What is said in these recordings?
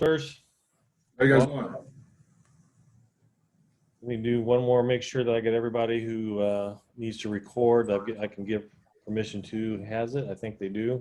Walters. How you guys doing? Let me do one more, make sure that I get everybody who needs to record. I can give permission to has it. I think they do.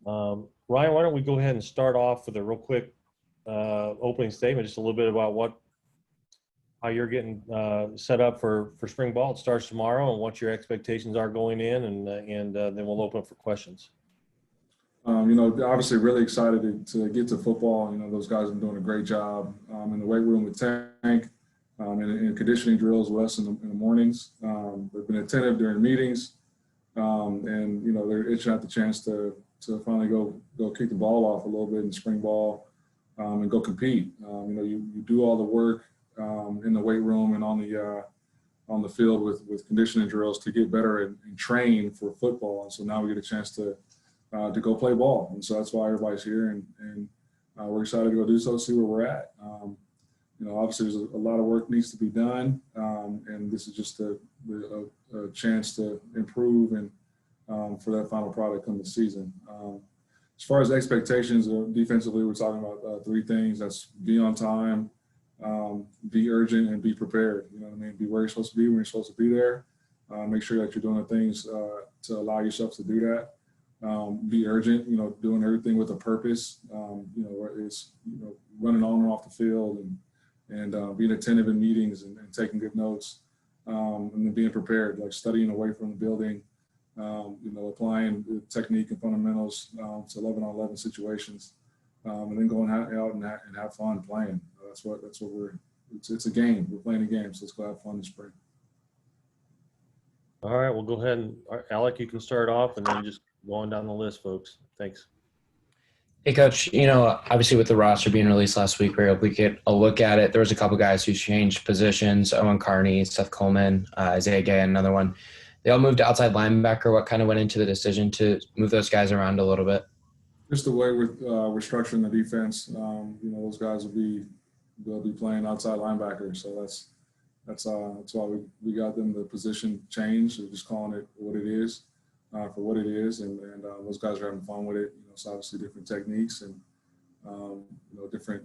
Ryan, why don't we go ahead and start off with a real quick opening statement, just a little bit about how you're getting set up for spring ball. It starts tomorrow, and what your expectations are going in, and then we'll open up for questions. Obviously really excited to get to football. Those guys have been doing a great job in the weight room with Tank and conditioning drills with us in the mornings. They've been attentive during meetings, and they're itching at the chance to finally go kick the ball off a little bit in spring ball and go compete. You do all the work in the weight room and on the field with conditioning drills to get better and train for football. And so now we get a chance to go play ball. And so that's why everybody's here, and we're excited to go do so, see where we're at. Obviously there's a lot of work needs to be done, and this is just a chance to improve and for that final product come the season. As far as expectations, defensively, we're talking about three things. That's be on time, be urgent, and be prepared. You know what I mean? Be where you're supposed to be when you're supposed to be there. Make sure that you're doing the things to allow yourself to do that. Be urgent, doing everything with a purpose, it's, running on and off the field and being attentive in meetings and taking good notes, and then being prepared, like studying away from the building, applying the technique and fundamentals to 11-on-11 situations, and then going out and have fun playing. That's what it's a game. We're playing a game, so let's go have fun this spring. All right, we'll go ahead and Alec, you can start off, and then just going down the list, folks. Thanks. Hey, Coach, obviously with the roster being released last week, we were able to get a look at it. There was a couple guys who changed positions, Owen Carney, Seth Coleman, Isaiah Gay, another one. They all moved to outside linebacker. What kind of went into the decision to move those guys around a little bit? Just the way we're structuring the defense. Those guys they'll be playing outside linebacker. So that's why we got them the position change. We're just calling it what it is. For what it is, and those guys are having fun with it. It's obviously different techniques and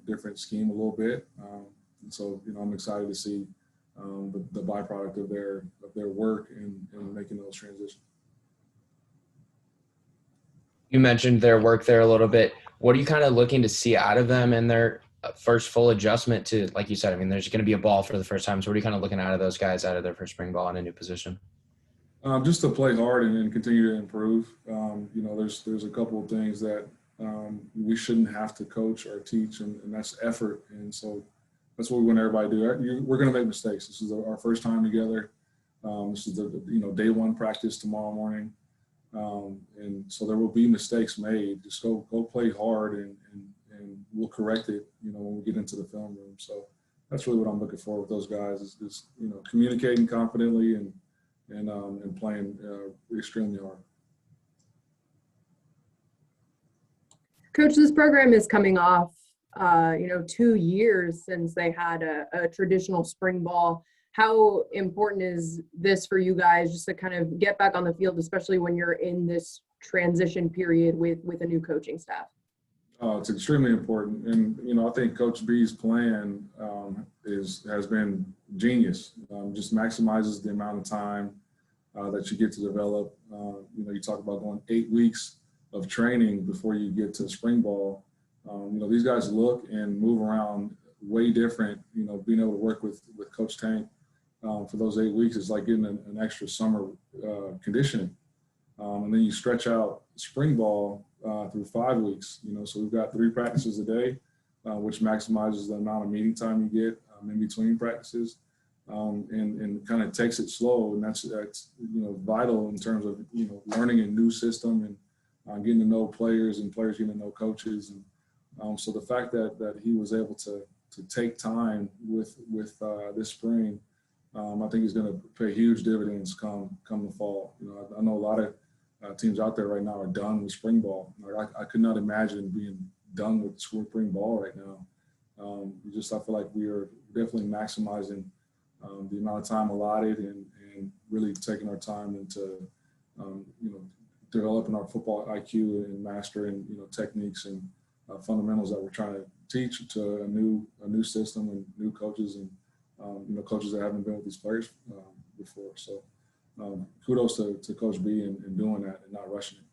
different scheme a little bit. And so I'm excited to see the byproduct of their work in making those transitions. You mentioned their work there a little bit. What are you kind of looking to see out of them in their first full adjustment to, like you said, there's going to be a ball for the first time. So what are you kind of looking out of those guys out of their first spring ball in a new position? Just to play hard and continue to improve. There's a couple of things that we shouldn't have to coach or teach, and that's effort. And so that's what we want everybody to do. We're going to make mistakes. This is our first time together. This is the day one practice tomorrow morning, and so there will be mistakes made. Just go play hard, and we'll correct it. When we get into the film room. So that's really what I'm looking for with those guys is communicating confidently and playing extremely hard. Coach, this program is coming off, 2 years since they had a traditional spring ball. How important is this for you guys just to kind of get back on the field, especially when you're in this transition period with a new coaching staff? It's extremely important. And, I think Coach B's plan has been genius. Just maximizes the amount of time that you get to develop. You talk about going 8 weeks of training before you get to spring ball. These guys look and move around way different. Being able to work with Coach Tank for those 8 weeks is like getting an extra summer conditioning. And then you stretch out spring ball through 5 weeks. So we've got 3 practices a day, which maximizes the amount of meeting time you get in between practices. And kind of takes it slow, and that's vital in terms of learning a new system and getting to know players and players getting to know coaches, and so the fact that he was able to take time with this spring, I think is going to pay huge dividends come the fall. I know a lot of teams out there right now are done with spring ball. I could not imagine being done with spring ball right now. I feel like we are definitely maximizing the amount of time allotted and really taking our time into, developing our football IQ and mastering, techniques and fundamentals that we're trying to teach to a new system and new coaches and coaches that haven't been with these players before. So kudos to Coach B in doing that and not rushing it.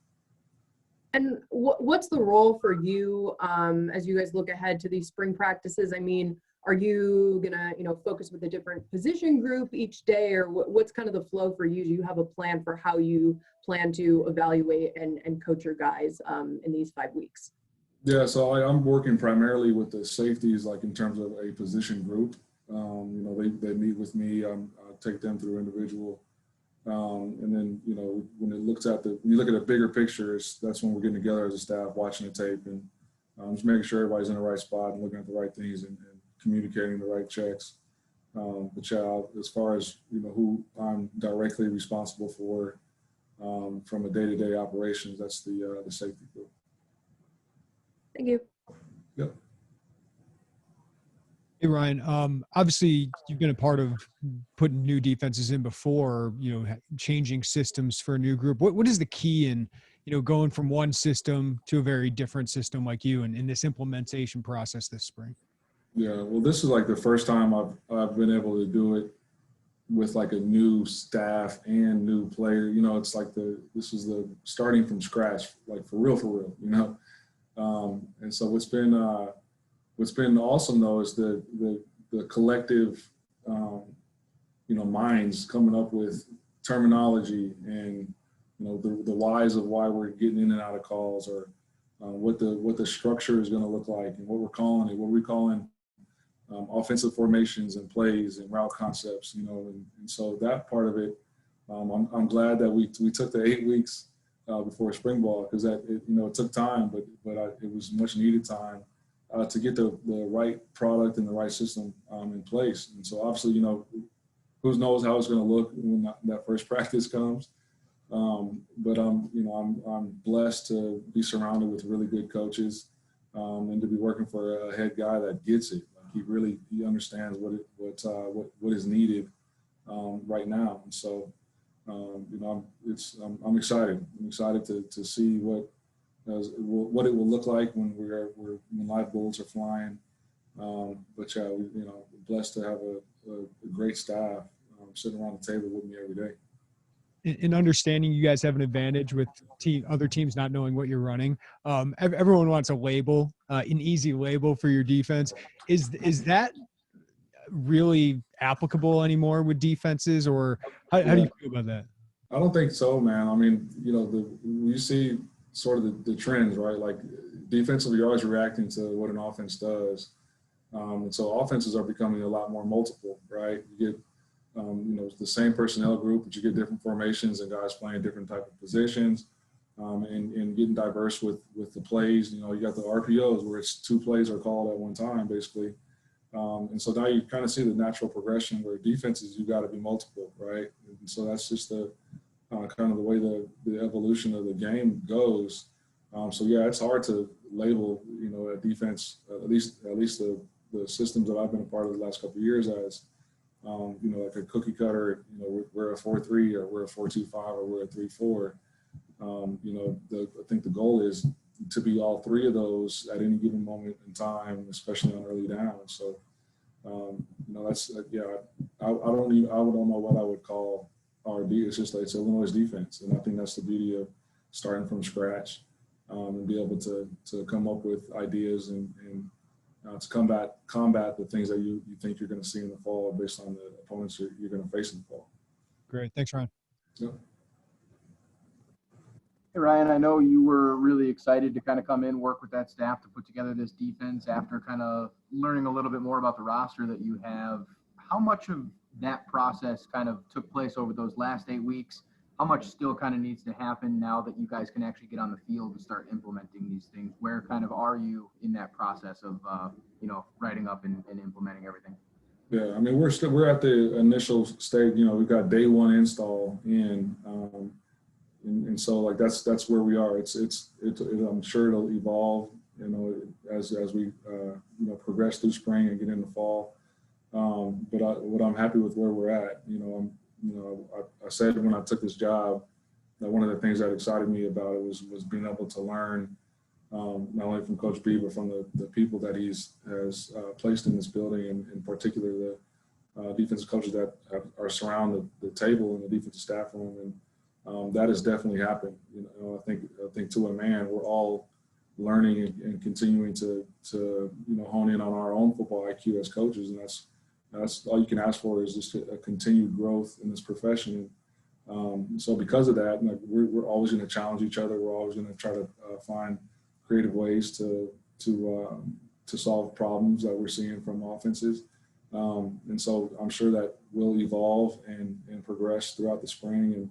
And what's the role for you as you guys look ahead to these spring practices? I mean, are you gonna, focus with a different position group each day, or what's kind of the flow for you? Do you have a plan for how you plan to evaluate and coach your guys in these 5 weeks? Yeah, so I'm working primarily with the safeties, like in terms of a position group. They meet with me. I take them through individual. And then, when you look at a bigger picture, that's when we're getting together as a staff, watching the tape and just making sure everybody's in the right spot and looking at the right things and communicating the right checks. But yeah, as far as, who I'm directly responsible for from a day-to-day operations, that's the safety group. Thank you. Yep. Hey, Ryan, obviously you've been a part of putting new defenses in before, changing systems for a new group. What is the key in, going from one system to a very different system like you and in this implementation process this spring? Yeah, well, this is like the first time I've been able to do it with like a new staff and new player. It's like this is the starting from scratch, like for real, and so what's been awesome though is the collective, minds coming up with terminology and the whys of why we're getting in and out of calls, or what the structure is going to look like, and what we're calling it, what we're calling offensive formations and plays and route concepts, and so that part of it, I'm glad that we took the 8 weeks before spring ball, because it took time, but it was much needed time to get the right product and the right system in place. And so obviously, who knows how it's going to look when that first practice comes. But I'm blessed to be surrounded with really good coaches and to be working for a head guy that gets it. Like he understands what is needed right now. And so I'm excited. I'm excited to see what it will look like when when live bulls are flying. But yeah, we're blessed to have a great staff sitting around the table with me every day. In understanding you guys have an advantage with other teams not knowing what you're running. Everyone wants a label, an easy label for your defense. Is that really applicable anymore with defenses, or how do you feel about that? I don't think so, man. I mean, you see sort of the trends, right? Like defensively, you're always reacting to what an offense does. And so offenses are becoming a lot more multiple, right? You get, the same personnel group, but you get different formations and guys playing different type of positions, and getting diverse with the plays. You got the RPOs where it's 2 plays are called at one time, basically. And so now you kind of see the natural progression where defenses, you got to be multiple, right? And so that's just the kind of the way the evolution of the game goes. So yeah, it's hard to label, a defense, at least the systems that I've been a part of the last couple of years as, like a cookie cutter, we're a 4-3 or we're a 4-2-5 or we're a 3-4. I think the goal is to be all 3 of those at any given moment in time, especially on early downs. So, that's I don't know what I would call our D. It's just like it's Illinois defense, and I think that's the beauty of starting from scratch, and be able to come up with ideas and to combat the things that you think you're going to see in the fall based on the opponents you're going to face in the fall. Great, thanks, Ryan. Yeah. Hey, Ryan, I know you were really excited to kind of come in, work with that staff to put together this defense after kind of learning a little bit more about the roster that you have. How much of that process kind of took place over those last 8 weeks? How much still kind of needs to happen now that you guys can actually get on the field and start implementing these things? Where kind of are you in that process of, writing up and implementing everything? Yeah, I mean, we're at the initial stage. We've got day 1 install in. And so like that's where we are. I'm sure it'll evolve, as we progress through spring and get into fall. But I'm happy with where we're at. I said when I took this job that one of the things that excited me about it was being able to learn not only from Coach B, but from the people that has placed in this building, and in particular the defensive coaches that are surround the table in the defensive staff room. And that has definitely happened. I think to a man, we're all learning and continuing to hone in on our own football IQ as coaches, and that's all you can ask for, is just a continued growth in this profession. So because of that, we're always going to challenge each other. We're always going to try to find creative ways to solve problems that we're seeing from offenses. And so I'm sure that we'll evolve and progress throughout the spring,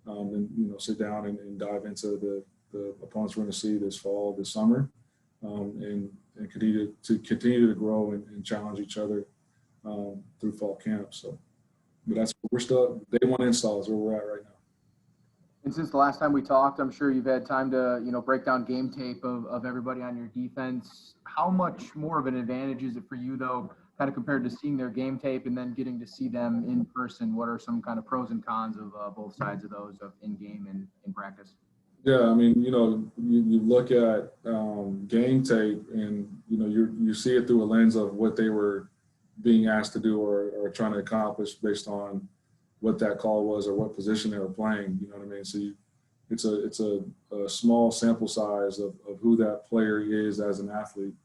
and sit down and dive into the opponents we're going to see this fall, this summer, and continue to grow and challenge each other through fall camp. So, but we're still day one installs where we're at right now. And since the last time we talked, I'm sure you've had time to, break down game tape of everybody on your defense. How much more of an advantage is it for you, though, kind of compared to seeing their game tape and then getting to see them in person? What are some kind of pros and cons of both sides of those, of in-game and in practice? Yeah, I mean, you look at game tape, and, you see it through a lens of what they were being asked to do or trying to accomplish based on what that call was or what position they were playing. You know what I mean? So it's a small sample size of who that player is as an athlete.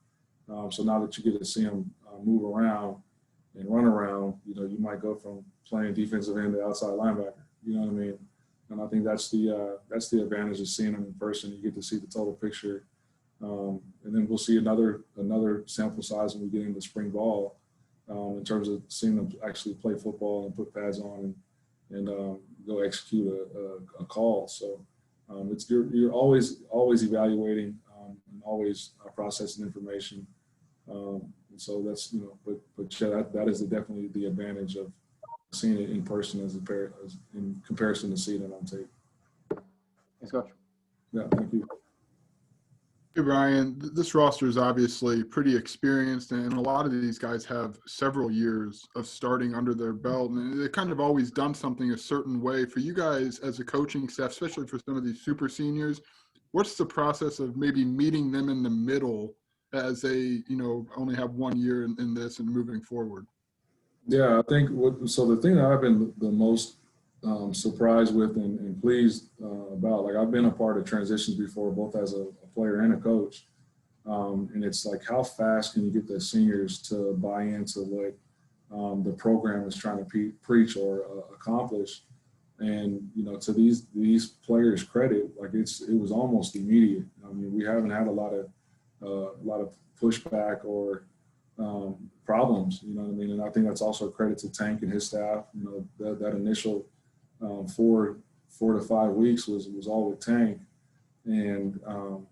So now that you get to see them move around and run around, you might go from playing defensive end to outside linebacker. You know what I mean? And I think that's the advantage of seeing them in person. You get to see the total picture, and then we'll see another sample size when we get into spring ball, in terms of seeing them actually play football and put pads on and go execute a call. So you're always evaluating and always processing information. And so that's but yeah, that is definitely the advantage of seeing it in person as in comparison to seeing it on tape. Thanks, Coach. Yeah, thank you. Hey, Brian, this roster is obviously pretty experienced, and a lot of these guys have several years of starting under their belt, and they've kind of always done something a certain way. For you guys as a coaching staff, especially for some of these super seniors, what's the process of maybe meeting them in the middle as they, only have 1 year in this and moving forward? Yeah, I think so the thing that I've been the most surprised with and pleased about, like, I've been a part of transitions before, both as a player and a coach, and it's like, how fast can you get the seniors to buy into what the program is trying to preach or accomplish? And to these players' credit, like, it was almost immediate. I mean, we haven't had a lot of pushback or problems, you know what I mean? And I think that's also a credit to Tank and his staff. That initial 4 to 5 weeks was all with Tank, and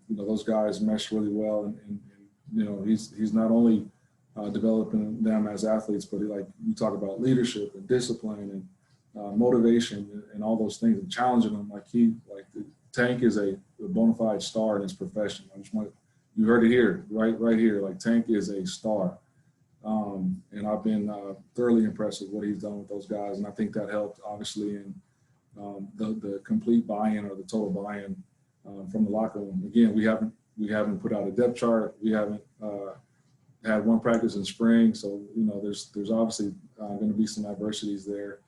those guys meshed really well. And he's not only developing them as athletes, but you talk about leadership and discipline and motivation and all those things, and challenging them. Tank is a bona fide star in his profession. You heard it here, right here. Like, Tank is a star. And I've been thoroughly impressed with what he's done with those guys. And I think that helped, obviously, in the complete buy-in or the total buy-in from the locker room. Again, we haven't put out a depth chart. We haven't had one practice in spring. So, there's obviously going to be some adversities there.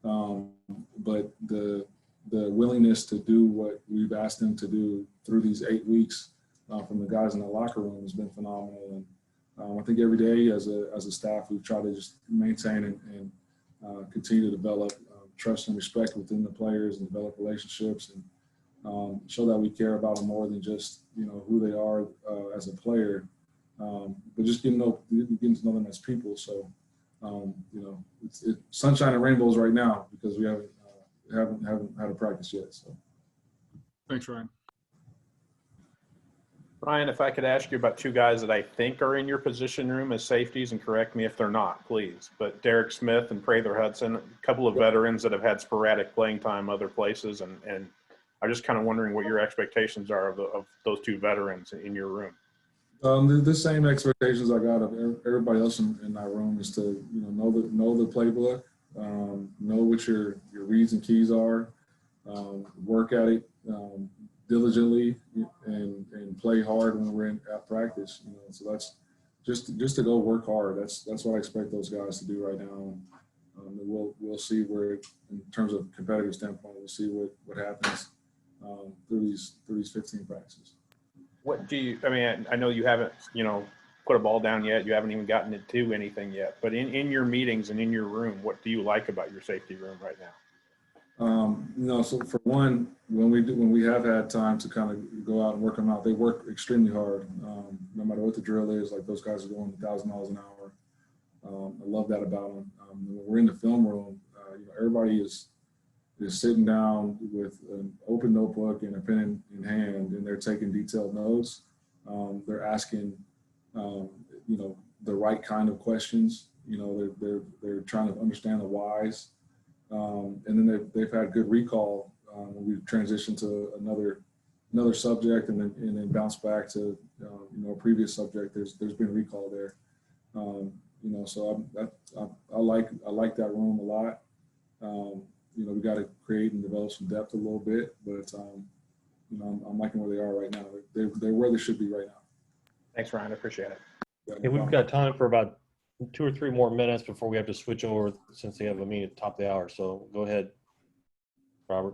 But the willingness to do what we've asked them to do through these 8 weeks from the guys in the locker room has been phenomenal. And I think every day as a staff, we've tried to just maintain and continue to develop trust and respect within the players and develop relationships and show that we care about them more than just, who they are as a player, but just getting to know them as people. So, it's sunshine and rainbows right now because we haven't had a practice yet. So, Thanks, Ryan. Brian, if I could ask you about 2 guys that I think are in your position room as safeties, and correct me if they're not, please. But Derek Smith and Prather Hudson, a couple of veterans that have had sporadic playing time other places, and I'm just kind of wondering what your expectations are of those 2 veterans in your room. The same expectations I got of everybody else in my room is to know the playbook, know what your reads and keys are, work at it diligently and play hard when we're at practice. So that's just to go work hard. That's what I expect those guys to do right now. And we'll see where, in terms of competitive standpoint, we'll see what happens through these 15 practices. What do you, I mean, I know you haven't, put a ball down yet. You haven't even gotten it to anything yet. But in your meetings and in your room, what do you like about your safety room right now? So for one, when we have had time to kind of go out and work them out, they work extremely hard. No matter what the drill is, like those guys are going 1,000 miles an hour. I love that about them. When we're in the film room, everybody is sitting down with an open notebook and a pen in hand, and they're taking detailed notes. They're asking, the right kind of questions. They're trying to understand the whys. And then they've had good recall when we've transitioned to another subject and then bounce back to a previous subject. There's been recall there. So I like that room a lot. We got to create and develop some depth a little bit, but I'm liking where they are right now. They're where they should be right now. Thanks, Ryan. I appreciate it. Hey, we've got time for about 2 or 3 more minutes before we have to switch over, since they have a meeting at the top of the hour. So go ahead, Robert.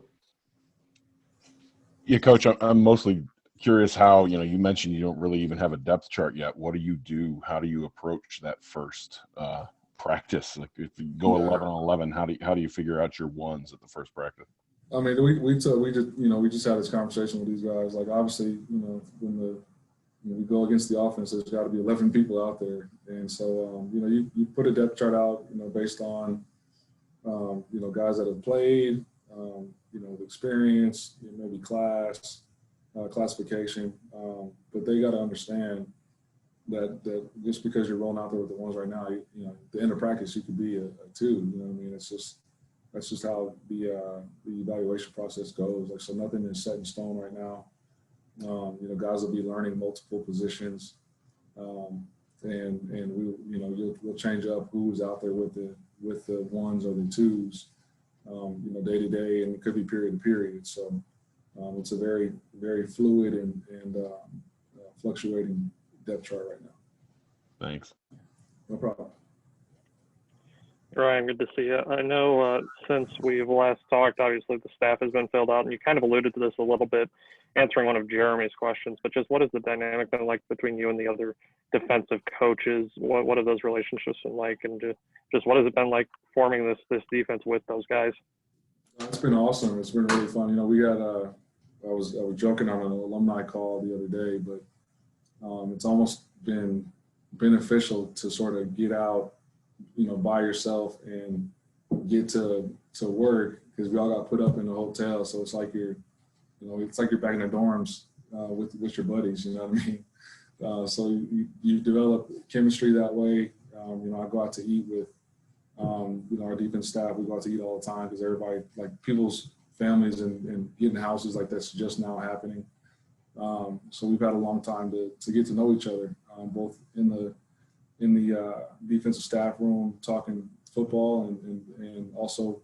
Yeah, Coach, I'm mostly curious how, you mentioned you don't really even have a depth chart yet. What do you do? How do you approach that first practice? Like if you go 11 on 11, how do you figure out your ones at the first practice? I mean, we just had this conversation with these guys. Like, obviously, when we go against the offense, there's got to be 11 people out there. And so, you put a depth chart out, based on, guys that have played, the experience, maybe classification. But they got to understand that just because you're rolling out there with the ones right now, at the end of practice, you could be a 2. You know what I mean? That's just how the evaluation process goes. Like, so nothing is set in stone right now. Guys will be learning multiple positions, and we'll change up who's out there with the ones or the 2s, day to day, and it could be period to period. So it's a very, very fluid and fluctuating depth chart right now. Thanks. No problem. Ryan, good to see you. I know since we've last talked, obviously the staff has been filled out, and you kind of alluded to this a little bit answering one of Jeremy's questions, but just what has the dynamic been like between you and the other defensive coaches? What have those relationships been like, and just what has it been like forming this defense with those guys? It's been awesome. It's been really fun. We got I was joking on an alumni call the other day, but it's almost been beneficial to sort of get out, by yourself and get to work, because we all got put up in a hotel. So it's like you're back in the dorms with your buddies. You know what I mean? So you develop chemistry that way. I go out to eat with, our defense staff. We go out to eat all the time because everybody, like, people's families and getting houses, like, that's just now happening. So we've had a long time to get to know each other, both in the defensive staff room talking football and also,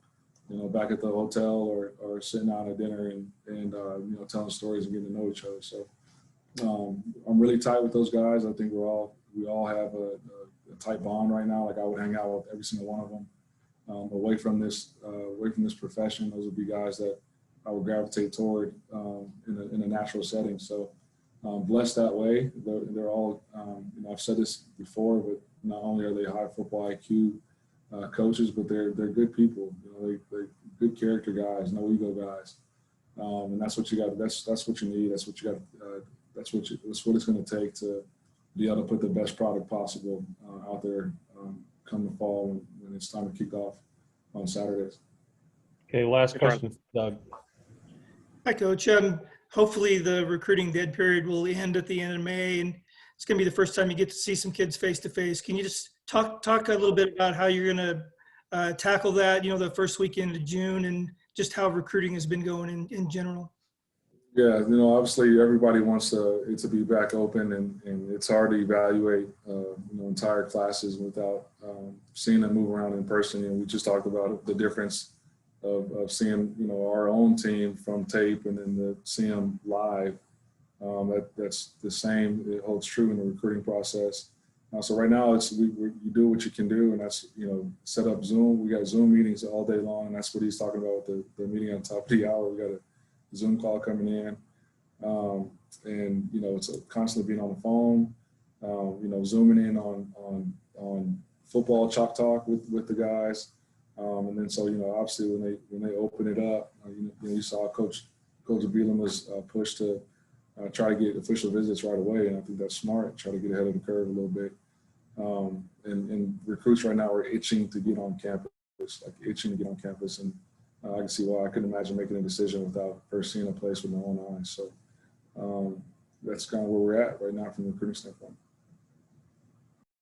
back at the hotel or sitting out at dinner and telling stories and getting to know each other. So I'm really tight with those guys. I think we all have a tight bond right now. Like, I would hang out with every single one of them. Away from this profession, those would be guys that I would gravitate toward in a natural setting. So blessed that way. They're all, I've said this before, but not only are they high football IQ coaches, but they're good people. They're good character guys, no ego guys, and that's what you got. That's what you need. That's what you got. That's what it's going to take to be able to put the best product possible out there come the fall when it's time to kick off on Saturdays. Okay, last question, Doug. Hi, Coach. Hopefully the recruiting dead period will end at the end of May, and it's going to be the first time you get to see some kids face to face. Can you just talk a little bit about how you're going to tackle that, the first weekend of June, and just how recruiting has been going in general? Yeah, obviously everybody wants it to be back open, and it's hard to evaluate, entire classes without seeing them move around in person. We just talked about the difference of seeing, you know, our own team from tape and then to see them live. That's the same. It holds true in the recruiting process. So right now, you do what you can do, and that's, you know, set up Zoom. We got Zoom meetings all day long, and that's what he's talking about with the meeting on top of the hour. We got a Zoom call coming in, and you know, it's constantly being on the phone. You know, zooming in on football chalk talk with the guys, and then so, you know, obviously when they open it up, you saw Coach Beelan was pushed to try to get official visits right away, and I think that's smart. Try to get ahead of the curve a little bit. And recruits right now are itching to get on campus, and I can see why. I couldn't imagine making a decision without first seeing a place with my own eyes. So that's kind of where we're at right now from a recruiting standpoint.